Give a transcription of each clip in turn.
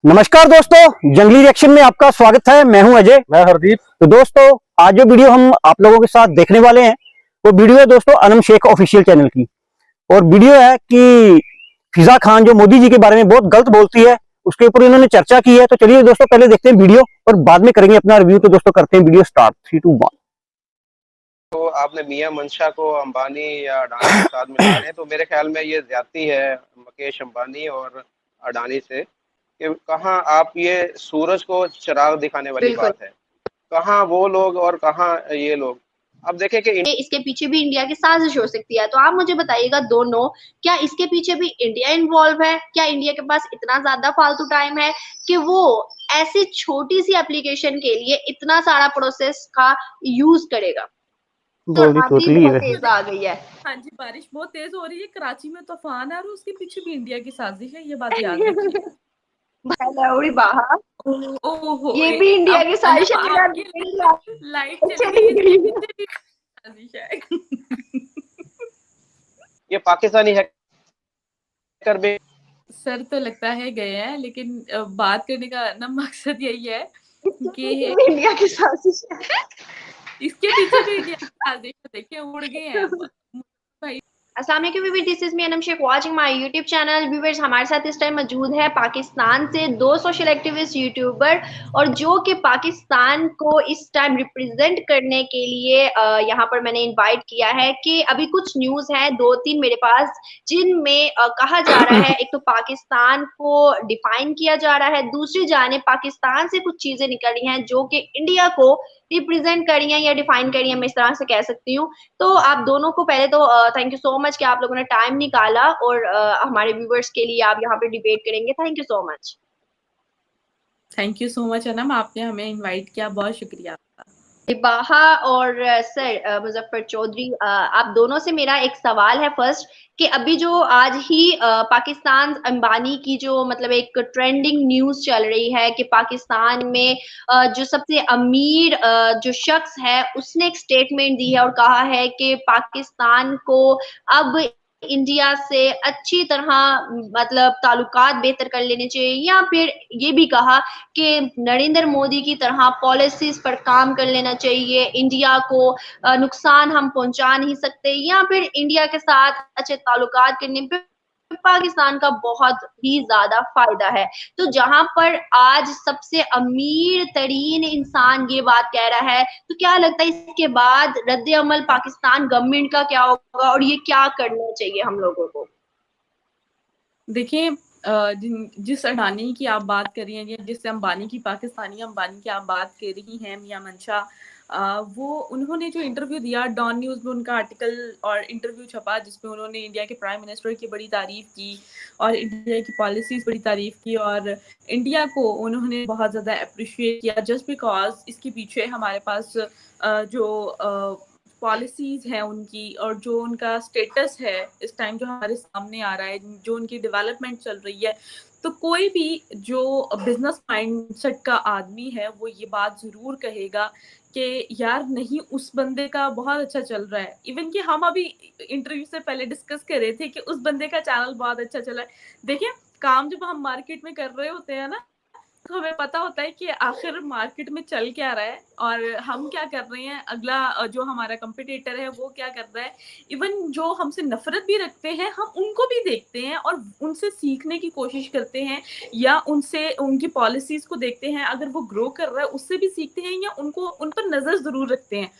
नमस्कार दोस्तों, जंगली रिएक्शन में आपका स्वागत है। मैं हूं अजय। मैं हरदीप। तो दोस्तों, आज जो वीडियो हम आप लोगों के साथ देखने वाले हैं वो वीडियो है दोस्तों अनम शेख ऑफिशियल चैनल की। और वीडियो है कि फिजा खान जो मोदी जी के बारे में बहुत गलत बोलती है, उसके ऊपर इन्होंने चर्चा की है। तो चलिए दोस्तों, पहले देखते हैं वीडियो और बाद में करेंगे अपना रिव्यू। तो दोस्तों करते हैं वीडियो स्टार्ट। 3, 2, 1। तो आपने मियां मंशा को अंबानी या अडानी के साथ मिला रहे हैं, तो मेरे ख्याल में ये ज्यादती है मुकेश अंबानी और अडानी से कि कहाँ आप ये सूरज को चिराग दिखाने वाली बिल्कुल। बात है। कहाँ वो लोग और कहाँ ये लोग। अब देखें कि इसके पीछे भी इंडिया की साजिश हो सकती है, तो आप मुझे बताइएगा दोनों, क्या इसके पीछे भी इंडिया इन्वॉल्व है? क्या इंडिया के पास इतना ज्यादा फालतू टाइम है कि वो ऐसी छोटी सी एप्लीकेशन के लिए इतना सारा प्रोसेस का यूज करेगा? तो बोल दी आंधी तोतली बहुत है। तेज आ गई है। हाँ जी, बारिश बहुत तेज हो रही है, कराची में तूफान है और उसके पीछे भी इंडिया की साजिश है, ये बात याद रखिए। लौड़ी बाहर, ओहो, ये भी इंडिया की साजिश है। आपकी लाइट चली चली गई, इसके गई। पीछे भी साजिश है। ये पाकिस्तानी हैकर भी सर तो लगता है गए हैं, लेकिन बात करने का ना मकसद यही है कि इंडिया की साजिश है। इसके पीछे भी इंडिया की साजिश है। देखिए, उड़ गए हैं भाई। अस्सलाम वालेकुम, this is me Anam Shaikh watching my YouTube channel. Viewers, हमारे साथ इस टाइम मौजूद है पाकिस्तान से दो सोशल एक्टिविस्ट यूट्यूबर, और जो कि पाकिस्तान को इस टाइम रिप्रेजेंट करने के लिए यहाँ पर मैंने इनवाइट किया है। कि अभी कुछ न्यूज़ हैं, 2-3 मेरे पास, जिनमें कहा जा रहा है, एक तो पाकिस्तान को डिफाइन किया जा रहा है, दूसरी जानिब पाकिस्तान से कुछ चीजें निकल रही हैं जो कि इंडिया को रिप्रेजेंट कर रही हैं या डिफाइन कर रही हैं, मैं इस तरह से कह सकती हूँ। तो आप दोनों को पहले तो थैंक यू सो मच कि आप लोगों ने टाइम निकाला और हमारे व्यूवर्स के लिए आप यहाँ पे डिबेट करेंगे। Thank you so much. Thank you so much Anam, आपने हमें इनवाइट किया, बहुत शुक्रिया आपका। बाहा और सर मुजफ्फर चौधरी, आप दोनों से मेरा एक सवाल है फर्स्ट, कि अभी जो आज ही पाकिस्तान अंबानी की जो मतलब एक ट्रेंडिंग न्यूज चल रही है कि पाकिस्तान में जो सबसे अमीर जो शख्स है उसने एक स्टेटमेंट दी है और कहा है कि पाकिस्तान को अब इंडिया से अच्छी तरह मतलब ताल्लुकात बेहतर कर लेने चाहिए, या फिर ये भी कहा कि नरेंद्र मोदी की तरह पॉलिसीज पर काम कर लेना चाहिए, इंडिया को नुकसान हम पहुंचा नहीं सकते, या फिर इंडिया के साथ अच्छे ताल्लुकात करने पे पाकिस्तान का बहुत ही ज्यादा फायदा है। तो जहां पर आज सबसे अमीर तरीन इंसान ये बात कह रहा है, तो क्या लगता है इसके बाद रद्द अमल पाकिस्तान गवर्नमेंट का क्या होगा और ये क्या करना चाहिए हम लोगों को? देखिए, जिस अडानी की आप बात कर रही हैं या जिस अंबानी की, पाकिस्तानी अंबानी की आप बात कर रही हैं, मियां मंशा, वो उन्होंने जो इंटरव्यू दिया, डॉन न्यूज़ में उनका आर्टिकल और इंटरव्यू छपा जिसमें उन्होंने इंडिया के प्राइम मिनिस्टर की बड़ी तारीफ की और इंडिया की पॉलिसीज बड़ी तारीफ की और इंडिया को उन्होंने बहुत ज़्यादा अप्रिशिएट किया, जस्ट बिकॉज इसके पीछे हमारे पास जो पॉलिसीज हैं उनकी और जो उनका स्टेटस है इस टाइम जो हमारे सामने आ रहा है, जो उनकी डेवलपमेंट चल रही है। तो कोई भी जो बिजनेस माइंडसेट का आदमी है वो ये बात ज़रूर कहेगा कि यार नहीं, उस बंदे का बहुत अच्छा चल रहा है। इवन कि हम अभी इंटरव्यू से पहले डिस्कस कर रहे थे कि उस बंदे का चैनल बहुत अच्छा चला है। देखिए, काम जब हम मार्केट में कर रहे होते हैं ना, तो हमें पता होता है कि आखिर मार्केट में चल क्या रहा है और हम क्या कर रहे हैं, अगला जो हमारा कंपटीटर है वो क्या कर रहा है। इवन जो हमसे नफरत भी रखते हैं, हम उनको भी देखते हैं और उनसे सीखने की कोशिश करते हैं या उनसे उनकी पॉलिसीज को देखते हैं, अगर वो ग्रो कर रहा है उससे भी सीखते हैं या उनको उन पर नज़र ज़रूर रखते हैं।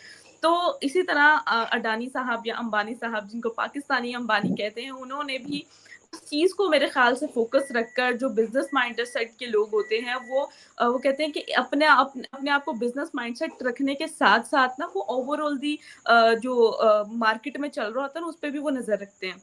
तो इसी तरह अडानी साहब या अंबानी साहब, जिनको पाकिस्तानी अंबानी कहते हैं, उन्होंने भी उस चीज़ को मेरे ख्याल से फोकस रखकर, जो बिजनेस माइंडसेट के लोग होते हैं वो कहते हैं कि अपने आप को बिजनेस माइंडसेट रखने के साथ साथ ना वो ओवरऑल दी जो मार्केट में चल रहा होता है ना उस पर भी वो नज़र रखते हैं।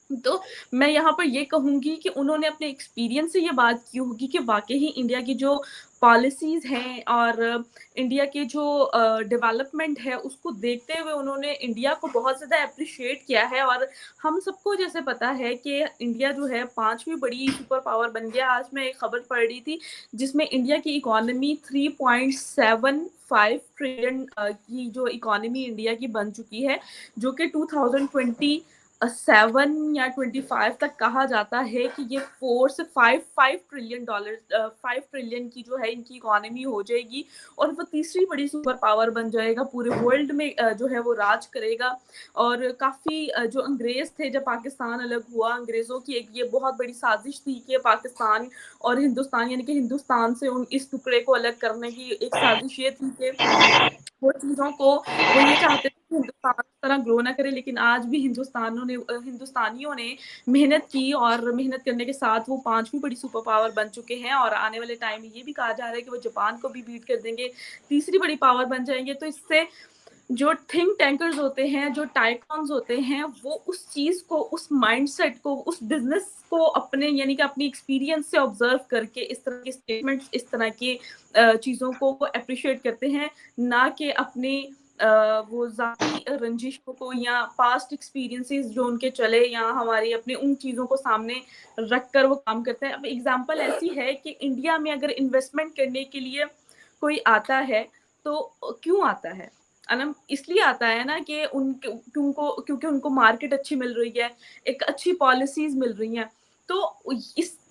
तो मैं यहाँ पर ये कहूँगी कि उन्होंने अपने एक्सपीरियंस से ये बात की होगी कि वाकई ही इंडिया की जो पॉलिसीज़ हैं और इंडिया के जो डेवलपमेंट है उसको देखते हुए उन्होंने इंडिया को बहुत ज़्यादा अप्रिशिएट किया है। और हम सबको जैसे पता है कि इंडिया जो है 5वीं बड़ी सुपर पावर बन गया। आज मैं एक खबर पढ़ रही थी जिसमें इंडिया की इकोनॉमी 3.75 ट्रिलियन की जो इकोनॉमी इंडिया की बन चुकी है, जो कि 2020 7 या 25 तक कहा जाता है कि ये 4 से 5 ट्रिलियन डॉलर 5 ट्रिलियन की जो है इनकी इकोनॉमी हो जाएगी और वो तीसरी बड़ी सुपर पावर बन जाएगा, पूरे वर्ल्ड में जो है वो राज करेगा। और काफ़ी जो अंग्रेज़ थे जब पाकिस्तान अलग हुआ, अंग्रेज़ों की एक ये बहुत बड़ी साजिश थी कि पाकिस्तान और हिंदुस्तान यानी कि हिंदुस्तान से उन इस टुकड़े को अलग करने की एक साजिश ये थी कि वो चीज़ों को वो ये चाहते थे कि हिंदुस्तान इस तरह ग्रो ना करे, लेकिन आज भी हिंदुस्तानियों ने मेहनत की और मेहनत करने के साथ वो 5वीं बड़ी सुपर पावर बन चुके हैं और आने वाले टाइम में ये भी कहा जा रहा है कि वो जापान को भी बीट कर देंगे, तीसरी बड़ी पावर बन जाएंगे। तो इससे जो थिंक टैंकर्स होते हैं, जो टाइकॉन्स होते हैं, वो उस चीज़ को, उस माइंडसेट को, उस बिजनेस को अपने यानी कि अपनी एक्सपीरियंस से ऑब्जर्व करके इस तरह के स्टेटमेंट्स, इस तरह की चीज़ों को वो अप्रिशिएट करते हैं, ना कि अपने वो ज़ाती रंजिशों को या पास्ट एक्सपीरियंसेस जो उनके चले या हमारी अपने उन चीज़ों को सामने रख कर वो काम करते हैं। अब एग्जांपल ऐसी है कि इंडिया में अगर इन्वेस्टमेंट करने के लिए कोई आता है तो क्यों आता है? अनम इसलिए आता है ना कि क्योंकि उनको मार्केट अच्छी मिल रही है, एक अच्छी पॉलिसीज़ मिल रही हैं। तो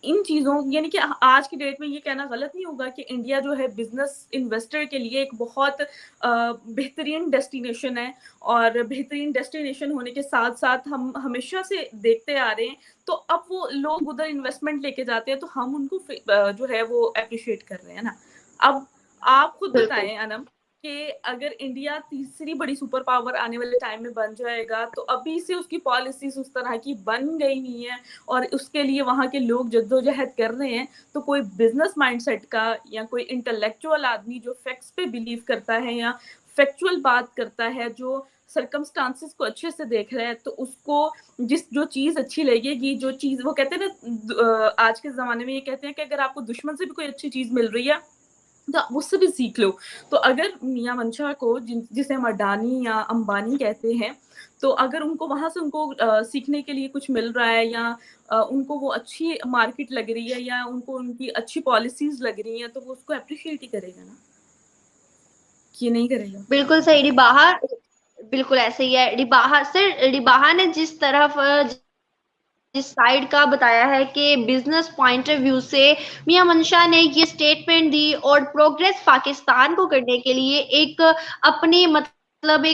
इन चीज़ों यानी कि आज की डेट में ये कहना गलत नहीं होगा कि इंडिया जो है बिज़नेस इन्वेस्टर के लिए एक बहुत बेहतरीन डेस्टिनेशन है और बेहतरीन डेस्टिनेशन होने के साथ-साथ हम हमेशा से देखते आ रहे हैं, तो अब वो लोग उधर इन्वेस्टमेंट लेके जाते हैं, तो हम उनको जो है वो एप्रिशिएट कर रहे हैं ना। अब आप खुद बिल्कुल। बताएँ अनम कि अगर इंडिया तीसरी बड़ी सुपर पावर आने वाले टाइम में बन जाएगा, तो अभी से उसकी पॉलिसीज़ उस तरह की बन गई हुई हैं और उसके लिए वहाँ के लोग जद्दोजहद कर रहे हैं, तो कोई बिज़नेस माइंडसेट का या कोई इंटेलेक्चुअल आदमी जो फैक्ट्स पे बिलीव करता है या फैक्चुअल बात करता है, जो सर्कमस्टांसेस को अच्छे से देख रहा है, तो उसको जो चीज़ अच्छी लगेगी, जो चीज़ वो कहते हैं ना आज के ज़माने में ये कहते हैं कि अगर आपको दुश्मन से भी कोई अच्छी चीज़ मिल रही है, तो आप उससे भी सीख लो। तो अगर मियाँ मंशा को जिसे हम अडानी या अंबानी कहते हैं, तो अगर उनको वहाँ से उनको सीखने के लिए कुछ मिल रहा है या उनको वो अच्छी मार्केट लग रही है या उनको उनकी अच्छी पॉलिसीज़ लग रही हैं, तो वो उसको एप्रिशिएट ही करेगा ना, कि नहीं करेगा? बिल्कुल सही। रिबाहा बिल्कुल ऐसे ही है। रिबाहा ने जिस साइड का बताया है कि बिजनेस पॉइंट ऑफ व्यू से मियां मंशा ने ये स्टेटमेंट दी और प्रोग्रेस पाकिस्तान को करने के लिए एक अपनी मतलब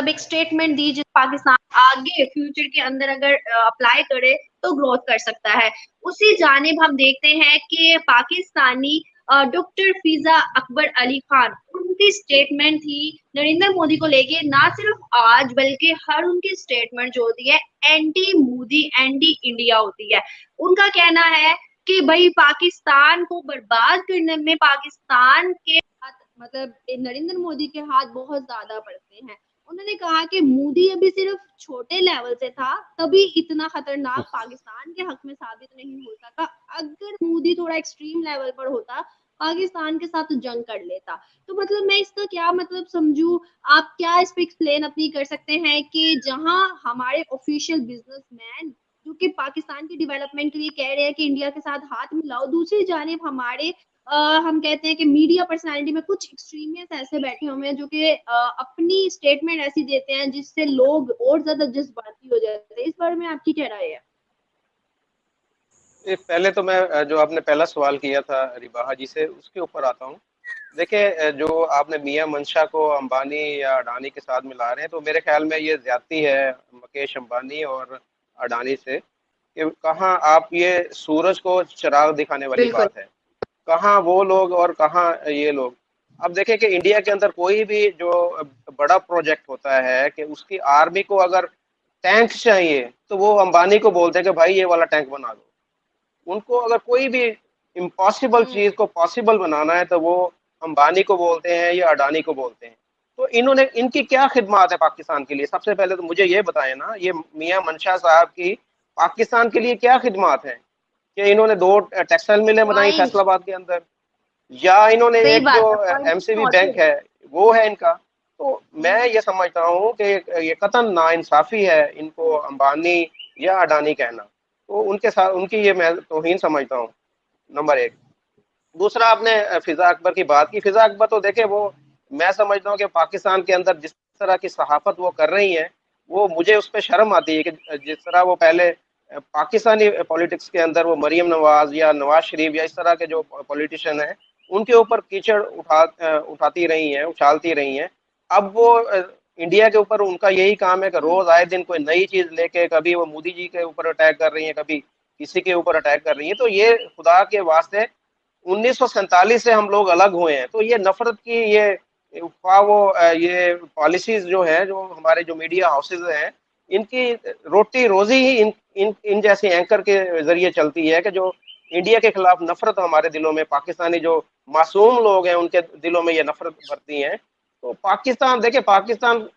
एक स्टेटमेंट दी जिस पाकिस्तान आगे फ्यूचर के अंदर अगर अप्लाई करे तो ग्रोथ कर सकता है। उसी जानिब हम देखते हैं कि पाकिस्तानी डॉक्टर फिजा अकबर अली खान, उनकी स्टेटमेंट थी नरेंद्र मोदी को लेके, ना सिर्फ आज बल्कि हर उनकी स्टेटमेंट जो होती है एंटी मोदी एंटी इंडिया होती है। उनका कहना है कि भाई पाकिस्तान को बर्बाद करने में पाकिस्तान के हाथ मतलब नरेंद्र मोदी के हाथ बहुत ज्यादा पड़ते हैं। उन्होंने कहा कि मोदी अभी सिर्फ छोटे लेवल से था तभी इतना खतरनाक पाकिस्तान के हक में साबित नहीं हो सका। अगर मोदी थोड़ा एक्सट्रीम लेवल पर होता पाकिस्तान के साथ जंग कर लेता। तो मतलब मैं इसका क्या मतलब समझू, आप क्या इस पे एक्सप्लेन अपनी कर सकते हैं कि जहां हमारे ऑफिशियल बिजनेसमैन जो कि पाकिस्तान की डेवलपमेंट के लिए कह रहे हैं कि इंडिया के साथ हाथ मिलाओ, दूसरी जानिब हमारे हम कहते हैं कि मीडिया पर्सनालिटी में कुछ एक्सट्रीमिस्ट ऐसे बैठे हुए हैं जो कि अपनी स्टेटमेंट ऐसी देते हैं जिससे लोग और ज्यादा जज्बाती हो जाते हैं। इस बारे में आपकी क्या राय है? पहले तो मैं जो आपने पहला सवाल किया था रिबाहा जी से, उसके ऊपर आता हूँ। देखिए, जो आपने मियां मंशा को अंबानी या अडानी के साथ मिला रहे हैं, तो मेरे ख्याल में ये ज्यादती है मुकेश अंबानी और अडानी से कि कहाँ आप ये सूरज को चिराग दिखाने वाली बिल्कुल। बात है, कहाँ वो लोग और कहाँ ये लोग। अब देखें कि इंडिया के अंदर कोई भी जो बड़ा प्रोजेक्ट होता है कि उसकी आर्मी को अगर टैंक चाहिए तो वो अंबानी को बोलते हैं कि भाई ये वाला टैंक बना दो। उनको अगर कोई भी इम्पॉसिबल चीज को पॉसिबल बनाना है तो वो अंबानी को बोलते हैं या अडानी को बोलते हैं। तो इन्होंने इनकी क्या खिदमत है पाकिस्तान के लिए? सबसे पहले तो मुझे ये बताएं ना, ये मियां मंशा साहब की पाकिस्तान के लिए क्या खिदमत है? कि इन्होंने 2 टेक्सटाइल मिलें बनाई पॉइंट फैसलाबाद के अंदर, या इन्होंने सही एक बात जो है, पॉइंट एमसीबी बैंक नोटेड। है वो है इनका। तो मैं ये समझता हूँ कि ये कतन नाइंसाफी है इनको अंबानी या अडानी कहना। तो उनके साथ उनकी ये मैं तौहीन समझता हूँ, नंबर एक। दूसरा, आपने फिजा अकबर की बात की। फिजा अकबर तो देखे वो, मैं समझता हूँ कि पाकिस्तान के अंदर जिस तरह की सहाफत वो कर रही हैं, वो मुझे उस पर शर्म आती है कि जिस तरह वो पहले पाकिस्तानी पॉलिटिक्स के अंदर वो मरियम नवाज या नवाज शरीफ या इस तरह के जो पॉलिटिशियन हैं उनके ऊपर कीचड़ उठाती रही हैं, उछालती रही हैं। अब वो इंडिया के ऊपर उनका यही काम है कि रोज आए दिन कोई नई चीज लेके, कभी वो मोदी जी के ऊपर अटैक कर रही हैं, कभी किसी के ऊपर अटैक कर रही हैं। तो ये खुदा के वास्ते 1947 से हम लोग अलग हुए हैं, तो ये नफरत की ये ये पॉलिसीज जो है, जो हमारे जो मीडिया हाउसेज हैं, इनकी रोटी रोजी ही इन जैसे एंकर के जरिए चलती है कि जो इंडिया के खिलाफ नफरत हमारे दिलों में, पाकिस्तानी जो मासूम लोग हैं उनके दिलों में ये नफरत भरती है। तो पाकिस्तान, देखिए पाकिस्तान,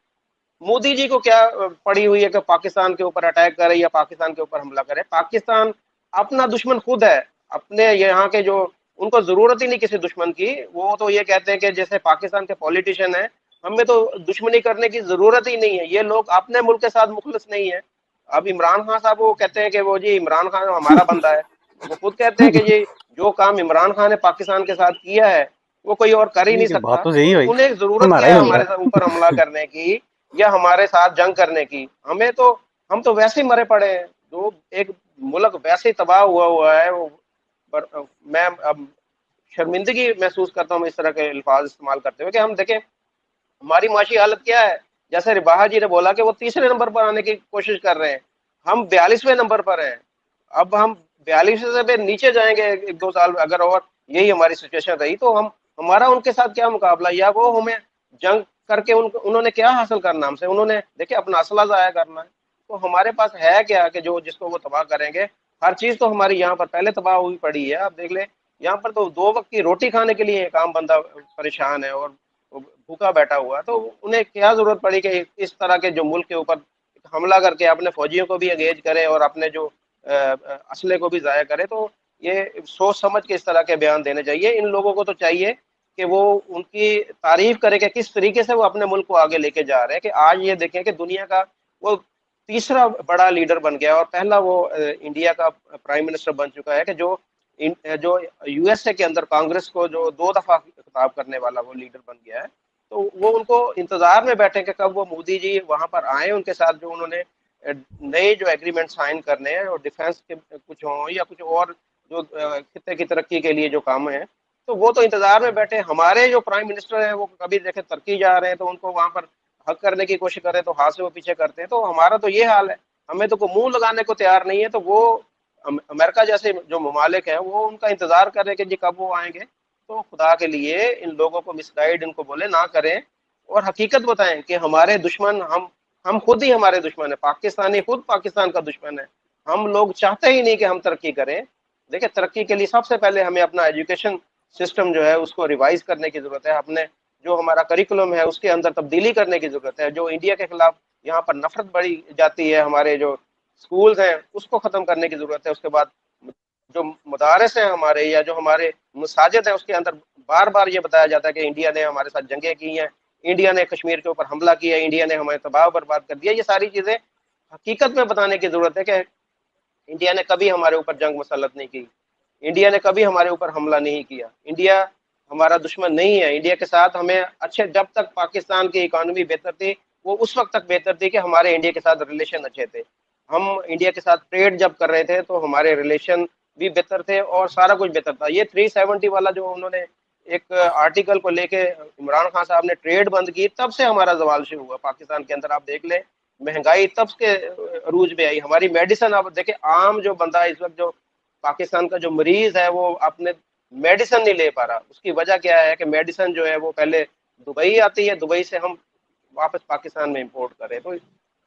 मोदी जी को क्या पड़ी हुई है कि पाकिस्तान के ऊपर अटैक करे या पाकिस्तान के ऊपर हमला करे। पाकिस्तान अपना दुश्मन खुद है, अपने यहाँ के जो, उनको जरूरत ही नहीं किसी दुश्मन की। वो तो ये कहते हैं कि जैसे पाकिस्तान के पॉलिटिशियन है, हमें तो दुश्मनी करने की जरूरत ही नहीं है, ये लोग अपने मुल्क के साथ मुखलिस नहीं है। अब इमरान खान साहब वो कहते हैं कि वो जी इमरान खान हमारा बंदा है, वो खुद कहते हैं कि ये जो काम इमरान खान ने पाकिस्तान के साथ किया है वो कोई और कर ही नहीं ठीक है, बात सकता। तो सही तो है भाई, उन्हें जरूरत हमारा क्या ही है बंदा हमारे ऊपर हमला करने की या हमारे साथ जंग करने की? हमें तो, हम तो वैसे ही मरे पड़े हैं, जो एक मुल्क वैसे ही तबाह हुआ है वो। पर मैं अब शर्मिंदगी महसूस करता हूँ इस तरह के अल्फाज इस्तेमाल करते हुए कि हम देखें हमारी माशी हालत क्या है। जैसे रिबाहा जी ने बोला कि वो तीसरे नंबर पर आने की कोशिश कर रहे हैं, हम 42वें नंबर पर हैं। अब हम 42 से भी नीचे जाएंगे एक दो साल में, अगर और यही हमारी सिचुएशन रही तो हम, हमारा उनके साथ क्या मुकाबला, या वो हमें जंग करके उन्होंने क्या हासिल करना हमसे? उन्होंने देखिए अपना असला जाया करना है। तो हमारे पास है क्या कि जो जिसको वो तबाह करेंगे? हर चीज तो हमारी यहाँ पर पहले तबाह हुई पड़ी है। आप देख ले, यहाँ पर तो 2 वक्त की रोटी खाने के लिए एक आम बंदा परेशान है और वो भूखा बैठा हुआ है। तो उन्हें क्या जरूरत पड़ी कि इस तरह के जो मुल्क के ऊपर हमला करके अपने फौजियों को भी एंगेज करे और अपने जो असले को भी जाया करे? तो ये सोच समझ के इस तरह के बयान देने चाहिए। इन लोगों को तो चाहिए कि वो उनकी तारीफ करे कि किस तरीके से वो अपने मुल्क को आगे लेके जा रहे हैं। कि आज ये देखें कि दुनिया का वो तीसरा बड़ा लीडर बन गया और पहला वो इंडिया का प्राइम मिनिस्टर बन चुका है कि जो यूएसए के अंदर कांग्रेस को जो 2 दफा खिताब करने वाला वो लीडर बन गया है। तो वो उनको इंतजार में बैठे कि कब वो मोदी जी वहां पर आए, उनके साथ जो उन्होंने नए जो एग्रीमेंट साइन करने हैं और डिफेंस के कुछ हों या कुछ और जो खित्ते की तरक्की के लिए जो काम है, तो वो तो इंतजार में बैठे। हमारे जो प्राइम मिनिस्टर हैं वो कभी देखे तुर्की जा रहे हैं तो उनको वहां पर हक करने की कोशिश कर रहे हैं तो हाथ से वो पीछे करते हैं। तो हमारा तो ये हाल है, हमें तो कोई मुंह लगाने को तैयार नहीं है। तो वो अमेरिका जैसे जो ममालिक हैं वो उनका इंतजार कर रहे हैं कि जी कब वो आएंगे। तो खुदा के लिए इन लोगों को मिसगाइड इनको बोले ना करें और हकीकत बताएं कि हमारे दुश्मन हम खुद ही हमारे दुश्मन है। पाकिस्तानी खुद पाकिस्तान का दुश्मन है। हम लोग चाहते ही नहीं कि हम तरक्की करें। देखिए तरक्की के लिए सबसे पहले हमें अपना एजुकेशन सिस्टम जो है उसको रिवाइज करने की जरूरत है। अपने जो हमारा करिकुलम है उसके अंदर तब्दीली करने की जरूरत है। जो इंडिया के खिलाफ यहाँ पर नफरत बढ़ी जाती है, हमारे जो स्कूल्स हैं उसको खत्म करने की जरूरत है। उसके बाद जो मदारस हैं हमारे या जो हमारे मसाजिद हैं उसके अंदर बार बार ये बताया जाता है कि इंडिया ने हमारे साथ जंगें की हैं, इंडिया ने कश्मीर के ऊपर हमला किया, इंडिया ने हमें तबाह बर्बाद कर दिया। ये सारी चीजें हकीकत में बताने की जरूरत है कि इंडिया ने कभी हमारे ऊपर जंग मुसल्लत नहीं की, इंडिया ने कभी हमारे ऊपर हमला नहीं किया। इंडिया हमारा दुश्मन नहीं है। इंडिया के साथ हमें अच्छे, जब तक पाकिस्तान की इकोनॉमी बेहतर थी वो उस वक्त तक बेहतर थी कि हमारे इंडिया के साथ रिलेशन अच्छे थे। हम इंडिया के साथ ट्रेड जब कर रहे थे तो हमारे रिलेशन भी बेहतर थे और सारा कुछ बेहतर था। ये 370 वाला जो उन्होंने एक आर्टिकल को लेके इमरान खान साहब ने ट्रेड बंद की, तब से हमारा जवाल शुरू हुआ पाकिस्तान के अंदर। आप देख लें महंगाई तब के अरूज में आई। हमारी मेडिसिन, आप देखें आम जो बंदा इस वक्त जो पाकिस्तान का जो मरीज है वो अपने मेडिसिन नहीं ले पा रहा। उसकी वजह क्या है कि मेडिसिन जो है वो पहले दुबई आती है, दुबई से हम वापस पाकिस्तान में इंपोर्ट करें। तो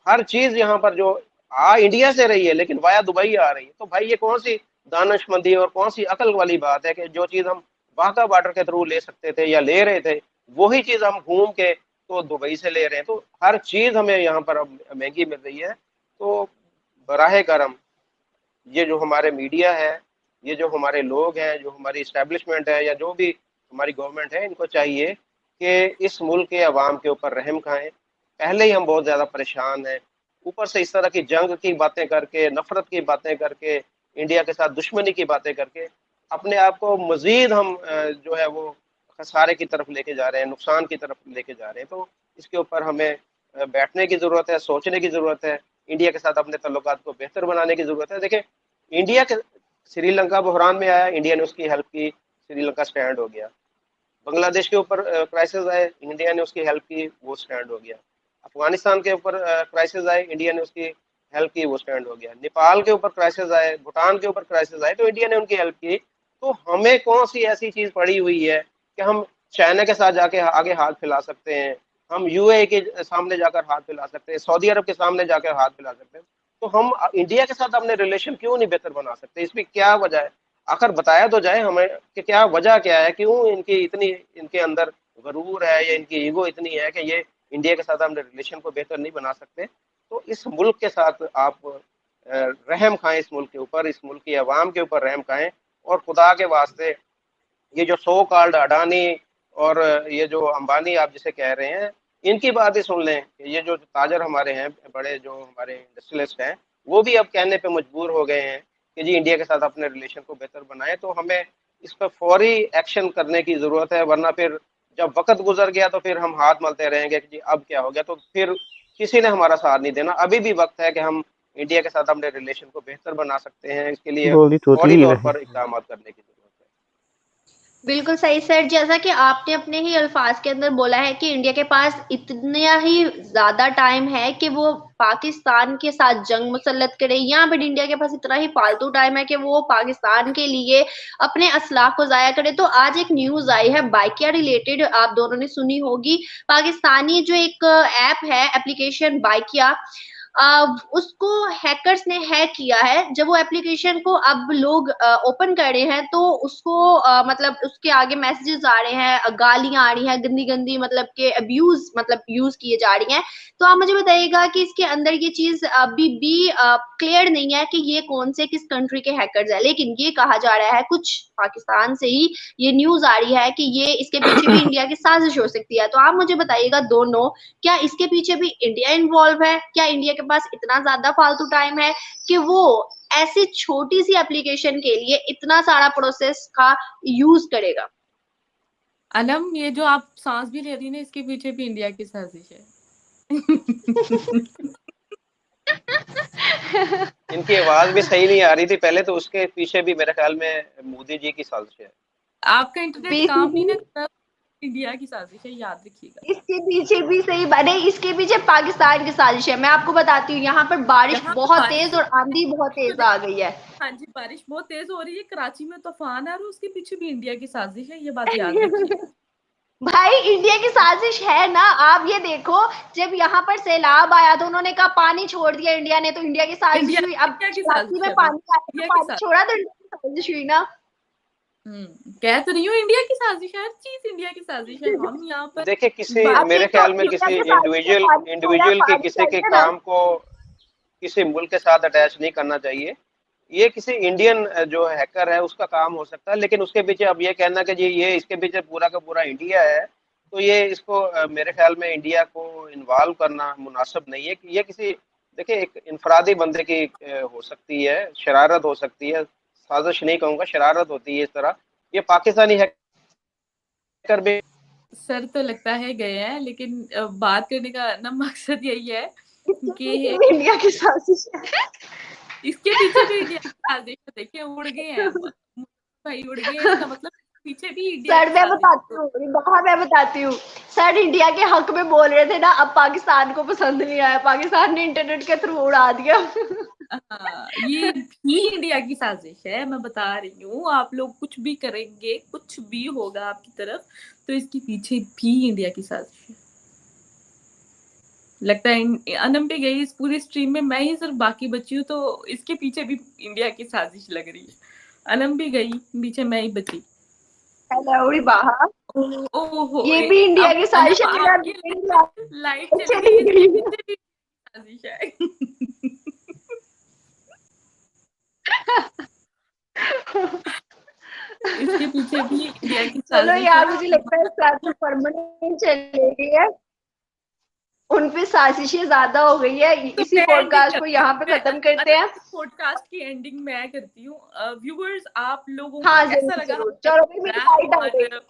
हर चीज यहाँ पर जो आ इंडिया से रही है लेकिन वाया दुबई आ रही है। तो भाई ये कौन सी दानिशमंदी और कौन सी अकल वाली बात है कि जो चीज हम वाघा बॉर्डर के थ्रू ले सकते थे या ले रहे थे वही चीज हम घूम के तो दुबई से ले रहे हैं। तो हर चीज हमें यहाँ पर अब महंगी मिल रही है। तो बराहे करम ये जो हमारे मीडिया है, ये जो हमारे लोग हैं, जो हमारी इस्टेब्लिशमेंट है या जो भी हमारी गवर्नमेंट है, इनको चाहिए कि इस मुल्क के अवाम के ऊपर रहम खाएं। पहले ही हम बहुत ज़्यादा परेशान हैं, ऊपर से इस तरह की जंग की बातें करके, नफरत की बातें करके, इंडिया के साथ दुश्मनी की बातें करके अपने आप को मज़ीद हम जो है वो खसारे की तरफ लेके जा रहे हैं, नुकसान की तरफ लेके जा रहे हैं। तो इसके ऊपर हमें बैठने की जरूरत है, सोचने की जरूरत है, इंडिया के साथ अपने ताल्लुकात को बेहतर बनाने की जरूरत है। देखिए, इंडिया के श्रीलंका बहरान में आया, इंडिया ने उसकी हेल्प की, श्रीलंका स्टैंड हो गया। बांग्लादेश के ऊपर क्राइसिस आए, इंडिया ने उसकी हेल्प की, वो स्टैंड हो गया। अफगानिस्तान के ऊपर क्राइसिस आए, इंडिया ने उसकी हेल्प की, वो स्टैंड हो गया। नेपाल के ऊपर क्राइसिस आए, भूटान के ऊपर क्राइसिस आए, तो इंडिया ने उनकी हेल्प की। तो हमें कौन सी ऐसी चीज पड़ी हुई है कि हम चाइना के साथ जाके आगे हाथ फैला सकते हैं, हम यूएई के सामने जाकर हाथ फैला सकते हैं, सऊदी अरब के सामने जाकर हाथ फैला सकते हैं, तो हम इंडिया के साथ अपने रिलेशन क्यों नहीं बेहतर बना सकते? इसमें क्या वजह है? आखिर बताया तो जाए हमें कि क्या वजह क्या है, क्यों इनकी इतनी इनके अंदर गरूर है या इनकी ईगो इतनी है कि ये इंडिया के साथ अपने रिलेशन को बेहतर नहीं बना सकते। तो इस मुल्क के साथ आप रहम खाएं, इस मुल्क के ऊपर, इस मुल्क की आवाम के ऊपर रहम खाएं, और खुदा के वास्ते ये जो सो कॉल्ड अडानी और ये जो अंबानी आप जिसे कह रहे हैं, इनकी बात ही सुन लें कि ये जो ताजर हमारे हैं, बड़े जो हमारे इंडस्ट्रियलिस्ट हैं, वो भी अब कहने पे मजबूर हो गए हैं कि जी इंडिया के साथ अपने रिलेशन को बेहतर बनाए। तो हमें इस पर फौरी एक्शन करने की ज़रूरत है, वरना फिर जब वक्त गुजर गया तो फिर हम हाथ मलते रहेंगे कि जी अब क्या हो गया, तो फिर किसी ने हमारा साथ नहीं देना। अभी भी वक्त है कि हम इंडिया के साथ अपने रिलेशन को बेहतर बना सकते हैं, इसके लिए बोली फौरी totally तौर है। पर इक़दाम करने की जरूरत है। बिल्कुल सही सर, जैसा कि आपने अपने ही अल्फाज के अंदर बोला है कि इंडिया के पास इतना ही ज्यादा टाइम है कि वो पाकिस्तान के साथ जंग मुसल्लत करे, या फिर इंडिया के पास इतना ही फालतू टाइम है कि वो पाकिस्तान के लिए अपने असलाह को जाया करे। तो आज एक न्यूज आई है बाइकिया रिलेटेड, आप दोनों ने सुनी होगी। पाकिस्तानी जो एक ऐप है, एप्लीकेशन बाइकिया, उसको हैकर्स ने हैक किया है। जब वो एप्लीकेशन को अब लोग ओपन कर रहे हैं तो उसको मतलब उसके आगे मैसेजेस आ रहे हैं, गालियां आ रही हैं, गंदी गंदी मतलब के अब्यूज मतलब यूज किए जा रही हैं। तो आप मुझे बताइएगा कि इसके अंदर ये चीज अभी भी क्लियर नहीं है कि ये कौन से किस कंट्री के हैकर्स है, लेकिन ये कहा जा रहा है कुछ पाकिस्तान से ही ये न्यूज आ रही है कि ये इसके पीछे भी इंडिया की साजिश हो सकती है। तो आप मुझे बताइएगा दोनों, क्या इसके पीछे भी इंडिया इन्वॉल्व है? क्या इंडिया के पास इतना ज्यादा फालतू टाइम है कि वो ऐसी छोटी सी एप्लीकेशन के लिए इतना सारा प्रोसेस का यूज करेगा? अनम, ये जो आप सांस भी ले रही है ना, इसके पीछे भी इंडिया की साजिश है। इनकी आवाज भी सही नहीं आ रही थी पहले, तो उसके पीछे भी मेरे ख्याल में मोदी जी की साजिश है। आपका इंटरनेट काम नहीं ना करता, इंडिया की साजिश है, याद रखिएगा। इसके पीछे भी सही बात है, इसके पीछे पाकिस्तान की साजिश है। मैं आपको बताती हूँ, यहाँ पर बारिश यहाँ बहुत बारिश तेज और आंधी बहुत तेज आ गई है। हाँ जी, बारिश बहुत तेज हो रही है, कराची में तूफान है और उसके पीछे भी इंडिया की साजिश है, ये बात याद रखिए। भाई इंडिया की साजिश है ना, आप ये देखो, जब यहाँ पर सैलाब आया तो उन्होंने कहा पानी छोड़ दिया इंडिया ने, तो इंडिया की साजिश हुई। अब इंडिया की कराची साजिश में है, पानी आया तो इंडिया की पानी साजिश। छोड़ा, तो इंडिया की साजिश हुई ना। कह तो रही हूँ इंडिया की साजिश है, हर चीज इंडिया की साजिश है। हम यहाँ पर देखिए, किसी मेरे बाकी तो ख्याल में इंडिया किसी की साजिश में पानी छोड़ा है, इंडिविजुअल की पानी किसी के चाहिए ना। काम को किसी मुल्क के साथ अटैच नहीं करना चाहिए। ये किसी इंडियन जो हैकर है उसका काम हो सकता है, लेकिन उसके पीछे अब ये कहना कि जी ये इसके पीछे पूरा का पूरा इंडिया है, तो ये इसको मेरे ख्याल में इंडिया को इन्वॉल्व करना मुनासिब नहीं है। कि ये किसी, देखिए, एक इनफरादी बंदे की हो सकती है, शरारत हो सकती है, साजिश नहीं कहूँगा, शरारत होती है इस तरह। ये पाकिस्तानी हैकर भी सर तो लगता है गए हैं, लेकिन बात करने का ना मकसद यही है कि इंडिया की साजिश है। इसके पीछे भी इंडिया की साजिश है। देखिए, उड़ गए हैं भाई, उड़ गए हैं, इसका मतलब पीछे भी इंडिया सर की मैं साजिश बताती है। हूँ, मैं बताती हूँ। सर इंडिया के हक में बोल रहे थे ना, अब पाकिस्तान को पसंद नहीं आया, पाकिस्तान ने इंटरनेट के थ्रू उड़ा दिया। ये भी इंडिया की साजिश है, मैं बता रही हूँ। आप लोग कुछ भी करेंगे, कुछ भी होगा आपकी तरफ, तो इसके पीछे भी इंडिया की साजिश है। लगता है अनम भी गई इस पूरी स्ट्रीम में, मैं ही सिर्फ बाकी बची हूँ, तो इसके पीछे भी इंडिया की साजिश लग रही है। अनम भी गई, पीछे मैं ही बची। बाहर ओहो, ये भी इंडिया की साजिश है। अनम, मेरा आपकी इंडिया लाइट पीछे चली गई, नहीं इसके गई। पीछे भी साजिश है। इसके पीछे भी इंडिया की चलो साजिश यार, है। मुझे लगता है साजिश परमानेंट चली गई है, उन पे साजिशें ज्यादा हो गई है। तो इसी मैं एंडिंग पॉडकास्ट को करती यहाँ हूँ, पे मैं खत्म करते हैं। पॉडकास्ट की एंडिंग मैं करती हूँ। व्यूअर्स, आप लोगों को हाँ कैसा जरूर लगा जरूर, हमारा चलो भाई मेरी लाइट आ प्रोग्राम? गई। और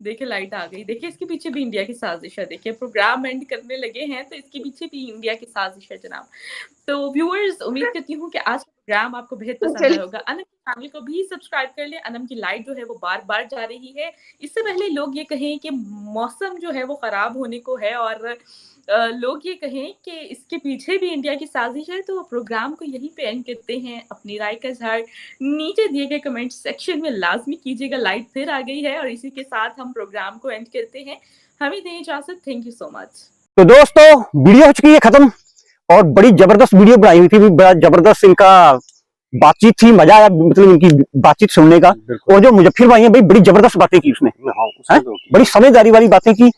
देखिए लाइट आ गई। देखिए इसके पीछे भी इंडिया की साजिश है। देखिए प्रोग्राम एंड करने लगे हैं तो इसके पीछे भी इंडिया की साजिश है जनाब। तो व्यूअर्स उम्मीद करती हूँ कि आज का प्रोग्राम आपको बेहद पसंद आया होगा। अनम के चैनल को भी सब्सक्राइब कर लें। अनम की लाइट जो है वो बार-बार जा रही है। इससे पहले लोग ये कहें कि मौसम जो है वो खराब होने को है और लोग ये कहें कि इसके पीछे भी इंडिया की साजिश है, तो प्रोग्राम को यहीं पे एंड करते हैं। अपनी राय का इज़हार नीचे दिए गए कमेंट सेक्शन में लाज़मी कीजिएगा। लाइट फिर आ गई है और इसी के साथ हम प्रोग्राम को एंड करते हैं। हमें दें इजाज़त। Thank you so much. तो दोस्तों वीडियो हो चुकी है खत्म और बड़ी जबरदस्त वीडियो बनाई हुई थी, बड़ा जबरदस्त इनका बातचीत थी, मजा आया मतलब इनकी बातचीत सुनने का। और जो मुजफ्फर भाई हैं भाई बड़ी जबरदस्त बातें की उसने, बड़ी समझदारी वाली बातें की।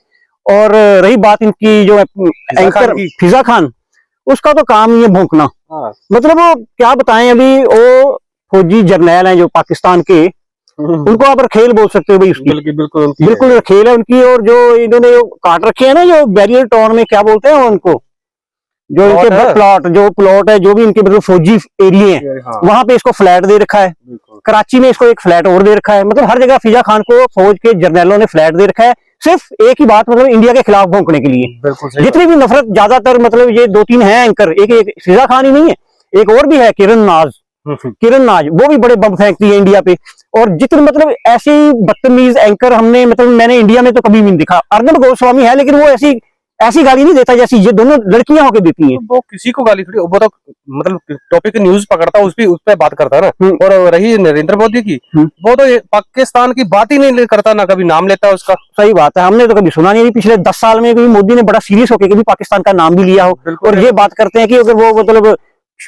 और रही बात इनकी जो एंकर फिजा खान, उसका तो काम ही है भौंकना। मतलब वो क्या बताएं, अभी वो फौजी जर्नैल हैं जो पाकिस्तान के, उनको आप रखेल बोल सकते हो भाई उसकी, बिल्कुल रखेल है उनकी। और जो इन्होंने काट रखे हैं ना जो बैरियर टाउन में, क्या बोलते हैं उनको, जो इनके प्लॉट है जो भी इनके मतलब फौजी एरिया है, वहां पे इसको फ्लैट दे रखा है। कराची में इसको एक फ्लैट और दे रखा है। मतलब हर जगह फिजा खान को फौज के जर्नैलों ने फ्लैट दे रखा है, सिर्फ एक ही बात, मतलब इंडिया के खिलाफ भौंकने के लिए। जितनी भी नफरत ज्यादातर मतलब ये 2-3 हैं एंकर, एक फिजा खान ही नहीं है, एक और भी है किरण नाज, वो भी बड़े बम फेंकती है इंडिया पे। और जितने मतलब ऐसी बदतमीज एंकर हमने मतलब मैंने इंडिया में तो कभी नहीं देखा। अर्नब गोस्वामी है लेकिन वो ऐसी गाली नहीं देता जैसी ये दोनों लड़कियां होके देती हैं। वो किसी को गाली थोड़ी, वो तो मतलब टॉपिक न्यूज पकड़ता उस पे बात करता है ना। और रही नरेंद्र मोदी की, वो तो पाकिस्तान की बात ही नहीं करता, ना कभी नाम लेता उसका। सही बात है, हमने तो कभी सुना नहीं पिछले 10 साल में कभी मोदी ने बड़ा सीरियस होकर कभी पाकिस्तान का नाम भी लिया हो। और ये बात करते हैं कि अगर वो मतलब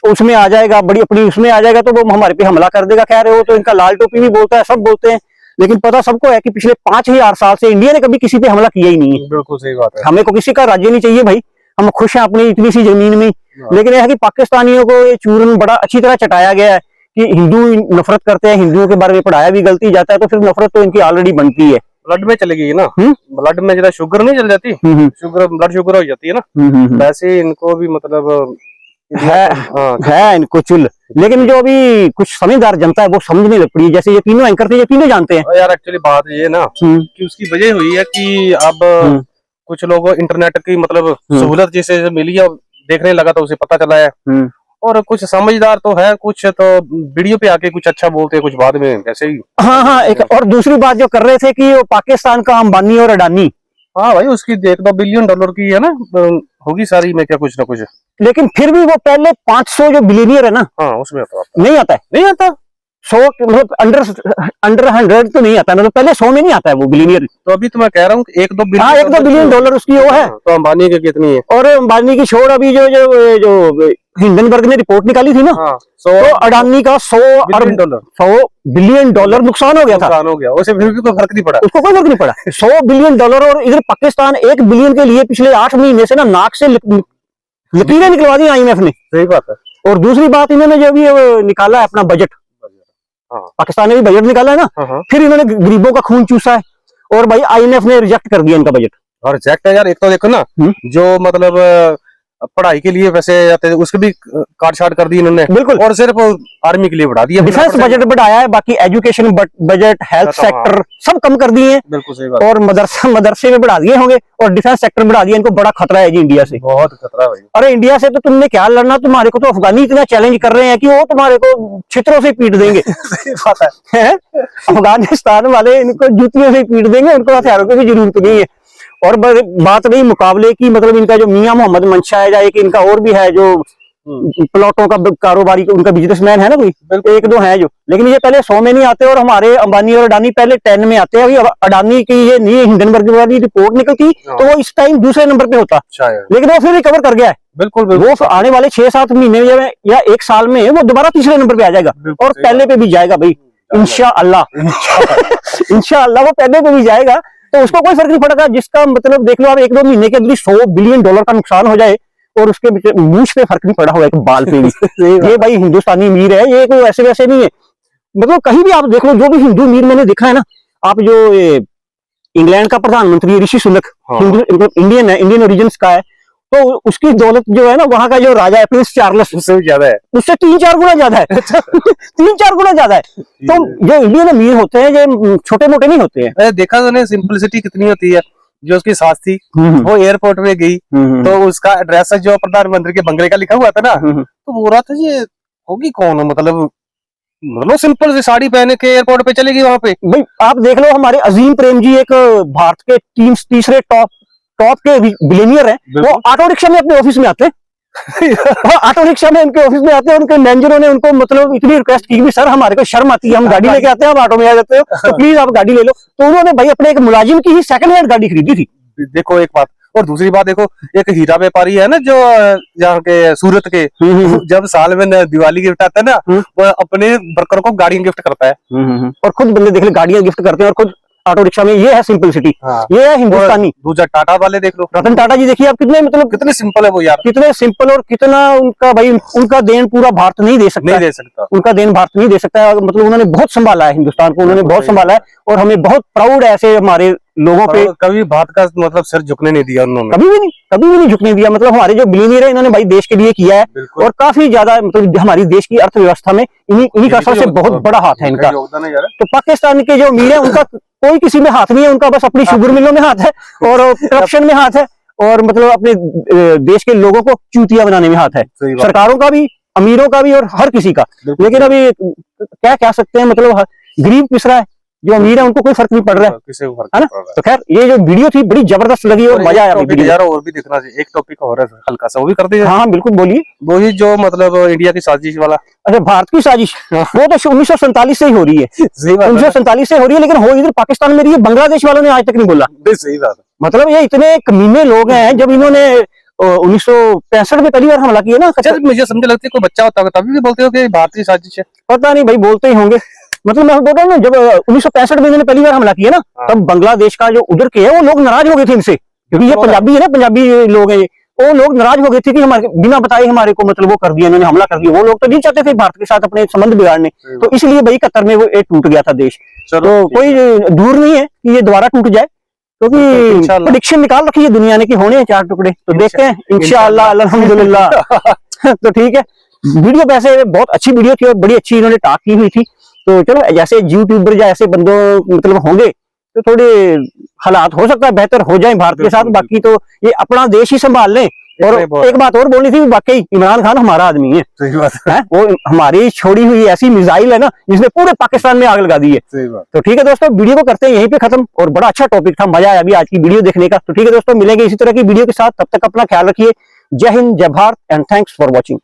उसमें आ जाएगा, बड़ी अपनी उसमें आ जाएगा तो वो हमारे पे हमला कर देगा। कह रहे हो तो इनका लाल टोपी भी बोलता है, सब बोलते हैं, लेकिन पता सबको है कि पिछले 5000 साल से इंडिया ने कभी किसी पे हमला किया ही नहीं है। बिल्कुल सही बात है। हमें को किसी का राज्य नहीं चाहिए भाई, हम खुश हैं अपनी इतनी सी जमीन में। लेकिन यह है कि पाकिस्तानियों को ये चूरन बड़ा अच्छी तरह चटाया गया है कि हिंदू नफरत करते हैं, हिंदुओं के बारे में पढ़ाया भी गलती जाता है, तो फिर नफरत तो इनकी ऑलरेडी बनती है। ब्लड में चली गई ना, ब्लड में जरा शुगर नहीं चल जाती, ब्लड शुगर हो जाती है ना, वैसे इनको भी मतलब है इनको चुल। लेकिन जो अभी कुछ समझदार जनता है वो समझने लग पड़ी है। जैसे ये तीनों एंकर थे, ये तीनों जानते हैं यार। एक्चुअली बात ये ना कि उसकी वजह हुई है कि अब कुछ लोगों इंटरनेट की मतलब सहूलत जैसे मिली है, देखने लगा तो उसे पता चला है। और कुछ समझदार तो है, कुछ तो वीडियो पे आके कुछ अच्छा बोलते हैं, कुछ बाद में ऐसे ही। हाँ, एक और दूसरी बात जो कर रहे थे कि वो पाकिस्तान का अंबानी और अडानी, हाँ भाई उसकी $1-2 बिलियन की है ना, होगी सारी में क्या कुछ ना कुछ। लेकिन फिर भी वो पहले 500 जो बिलियनियर है ना, हाँ उसमें तो नहीं आता है 100 मतलब अंडर 100 तो नहीं आता, मतलब पहले 100 में नहीं आता है वो बिलियनियर। तो अभी तो मैं कह रहा हूँ $1-2 बिलियन, हाँ $1-2 बिलियन उसकी वो है। तो अंबानी की कितनी है? और अंबानी की छोड़ अभी जो हिंडनबर्ग ने रिपोर्ट निकाली थी ना, तो अडानी का $100 बिलियन नुकसान हो गया था। उसे फिर भी कोई फर्क नहीं पड़ा, उसको कोई फर्क नहीं पड़ा। $100 बिलियन। और इधर पाकिस्तान 1 बिलियन के लिए पिछले 8 महीने से ना नाक से लकीरें निकलवा दी IMF ने। सही बात है। और दूसरी बात, इन्होंने जो भी निकाला है अपना बजट, पाकिस्तान ने भी बजट निकाला है ना, फिर इन्होंने गरीबों का खून चूसा है और भाई IMF ने रिजेक्ट कर दिया इनका बजट। और रिजेक्ट है यार। एक तो देखो ना, जो मतलब पढ़ाई के लिए पैसे आते थे उसके भी काट छाट कर दी इन्होंने, बिल्कुल। और सिर्फ आर्मी के लिए बढ़ा दिया, डिफेंस बजट बढ़ाया है, बाकी एजुकेशन बजट, हेल्थ सेक्टर सब कम कर दिए हैं। बिल्कुल सही बात। और मदरसे में बढ़ा दिए होंगे और डिफेंस सेक्टर बढ़ा दिया। इनको बड़ा खतरा है जी इंडिया से, बहुत खतरा है भाई। अरे इंडिया से तो तुमने क्या लड़ना, तुम्हारे को तो अफगानी इतना चैलेंज कर रहे हैं कि वो तुम्हारे को छित्रों से पीट देंगे। सही बात है। अफगानिस्तान वाले इनको जूतियों से पीट देंगे, उनको हथियारों की भी जरूरत नहीं है। और बात नहीं मुकाबले की, मतलब इनका जो मियां मोहम्मद मंशा है, या एक इनका और भी है जो प्लॉटों का कारोबारी, उनका बिजनेसमैन है ना कोई, 1-2 है जो, लेकिन ये पहले 100 में नहीं आते। और हमारे अंबानी और अडानी पहले 10 में आते हैं। अभी अडानी की ये नहीं हिंडनबर्ग वाली रिपोर्ट निकलती तो वो इस टाइम दूसरे नंबर पे होता, लेकिन वो फिर रिकवर कर गया है। बिल्कुल। वो आने वाले 6-7 महीने में या 1 साल में वो दोबारा तीसरे नंबर पे आ जाएगा और पहले पे भी जाएगा भाई, इंशाअल्लाह। इंशाअल्लाह वो पहले पे भी जाएगा, तो उसको कोई फर्क नहीं पड़ेगा। जिसका मतलब देख लो आप 1-2 महीने के अंदर $100 बिलियन का नुकसान हो जाए और उसके मूछ पे फर्क नहीं पड़ा हुआ एक बाल पे भी। ये भाई हिंदुस्तानी अमीर है, ये कोई वैसे वैसे नहीं है। मतलब कहीं भी आप देख लो, जो भी हिंदू अमीर मैंने देखा है ना, आप जो इंग्लैंड का प्रधानमंत्री ऋषि सुनक, इंडियन है, इंडियन ओरिजिन्स का है, तो उसकी दौलत जो है ना, वहां का जो राजा है प्रिंस चार्ल्स, उससे भी ज्यादा है। उससे 3-4 गुना ज्यादा है। 3-4 गुना ज्यादा है। तो जो इंडियन अमीर होते हैं ये छोटे मोटे नहीं होते हैं। देखा तो सिंपलिसिटी कितनी होती है। जो उसकी सास थी वो एयरपोर्ट में गई तो उसका एड्रेस जो प्रधानमंत्री के बंगले का लिखा हुआ था ना, तो बोल रहा था ये होगी कौन, मतलब सिंपल सी साड़ी पहने के एयरपोर्ट पे चलेगी वहां पे। भाई आप देख लो, हमारे अजीम प्रेम जी एक भारत के तीसरे टॉप के बिलियनियर हैं, वो ऑटो रिक्शा में अपने ऑफिस में आते हैं। ऑटो रिक्शा में उनके ऑफिस में आते हैं। उनके मैनेजरों ने उनको मतलब इतनी रिक्वेस्ट की, सर हमारे को शर्म आती है, हम गाड़ी लेके आते हैं, हम ऑटो में आ जाते हो, तो प्लीज आप गाड़ी ले लो। तो उन्होंने भाई अपने एक मुलाजिम की ही सेकंड हैंड गाड़ी खरीदी थी। देखो एक बात, और दूसरी बात देखो, एक हीरा व्यापारी है ना जो यहाँ के सूरत के, जब साल में दिवाली गिफ्ट आता है ना, वो अपने वर्कर को गाड़ियां गिफ्ट करता है। और खुद बंदे देख ले गाड़ियां गिफ्ट करते हैं और खुद ऑटो रिक्शा में। ये है सिंपलिसिटी, ये है हिंदुस्तानी। दूसरा टाटा वाले देख लो, रतन टाटा जी देखिए आप, कितने मतलब कितने सिंपल है वो यार, कितने सिंपल, और कितना उनका भाई, उनका देन पूरा भारत नहीं दे सकता, उनका देन भारत नहीं दे सकता। मतलब उन्होंने बहुत संभाला है हिंदुस्तान को, उन्होंने बहुत संभाला है, और हमें बहुत प्राउड है ऐसे हमारे लोगों पे। कभी भारत का मतलब सिर झुकने नहीं दिया उन्होंने, कभी भी नहीं झुकने दिया। मतलब हमारे जो बिलियनियर है, इन्होंने भाई देश के लिए किया है, और काफी ज्यादा मतलब हमारी देश की अर्थव्यवस्था में इन्हीं का सबसे बहुत बड़ा हाथ है इनका। तो पाकिस्तान के जो अमीर है उनका कोई किसी में हाथ नहीं है, उनका बस अपनी शुगर मिलों में हाथ है, और करप्शन में हाथ है, और मतलब अपने देश के लोगों को चूतिया बनाने में हाथ है, सरकारों का भी, अमीरों का भी, और हर किसी का। लेकिन अभी क्या कह सकते हैं, मतलब गरीब पिस रहा है, जो अमीर है उनको कोई फर्क नहीं पड़ रहा है ना। तो खैर ये जो वीडियो थी बड़ी जबरदस्त लगी और मजा आया। और भी देखना चाहिए, एक टॉपिक और है हल्का सा, वो भी कर दीजिए। हाँ बिल्कुल बोलिए। वही जो मतलब इंडिया की साजिश वाला। अच्छा, भारत की साजिश, वो तो 1947 से ही हो रही है। 1947 से हो रही है, लेकिन हो इधर पाकिस्तान में रही है, बांग्लादेश वालों ने आज तक नहीं बोला। सही बात है। मतलब ये इतने कमीने लोग हैं, जब इन्होंने 1965 में पहली बार हमला किया ना। अच्छा, मुझे समझ लगती है कोई बच्चा होता है तभी भी बोलते हो कि भारतीय साजिश है। पता नहीं भाई, बोलते ही होंगे। मतलब मैं बोल रहा हूँ ना, जब 1965 में इन्होंने पहली बार हमला किया ना, तब बांग्लादेश का जो उधर के है वो लोग नाराज हो गए थे इनसे, क्योंकि ये पंजाबी है ना, पंजाबी लोग हैं, वो लोग नाराज हो गए थे कि हमारे बिना बताए हमारे को मतलब वो कर दिया, इन्होंने हमला कर दिया। वो लोग तो नहीं चाहते थे भारत के साथ अपने संबंध बिगाड़ने, तो इसलिए भाई 71 में वो एक टूट गया था देश। तो कोई दूर नहीं है कि ये दोबारा टूट जाए, क्योंकि प्रेडिक्शन निकाल रखी है दुनिया ने कि होने हैं 4 टुकड़े। तो देखते हैं इंशाअल्लाह, अल्हम्दुलिल्लाह। तो ठीक है, वीडियो वैसे बहुत अच्छी वीडियो थी और बड़ी अच्छी इन्होंने टॉक की हुई थी। तो चलो, जैसे यूट्यूबर या ऐसे बंदों मतलब होंगे तो थोड़े हालात हो सकता है बेहतर हो जाए भारत के साथ। बाकी तो ये अपना देश ही संभाल लें। और एक बात और बोलनी थी, वाकई इमरान खान हमारा आदमी है। सही बात है। वो हमारी छोड़ी हुई ऐसी मिसाइल है ना, जिसने पूरे पाकिस्तान में आग लगा दी है। सही बात। तो ठीक है दोस्तों, वीडियो को करते हैं यहीं पे खत्म, और बड़ा अच्छा टॉपिक था, मजा आया अभी आज की वीडियो देखने का। तो ठीक है दोस्तों, मिलेंगे इसी तरह की वीडियो के साथ, तब तक अपना ख्याल रखिए। जय हिंद, जय Bharat, and thanks for watching.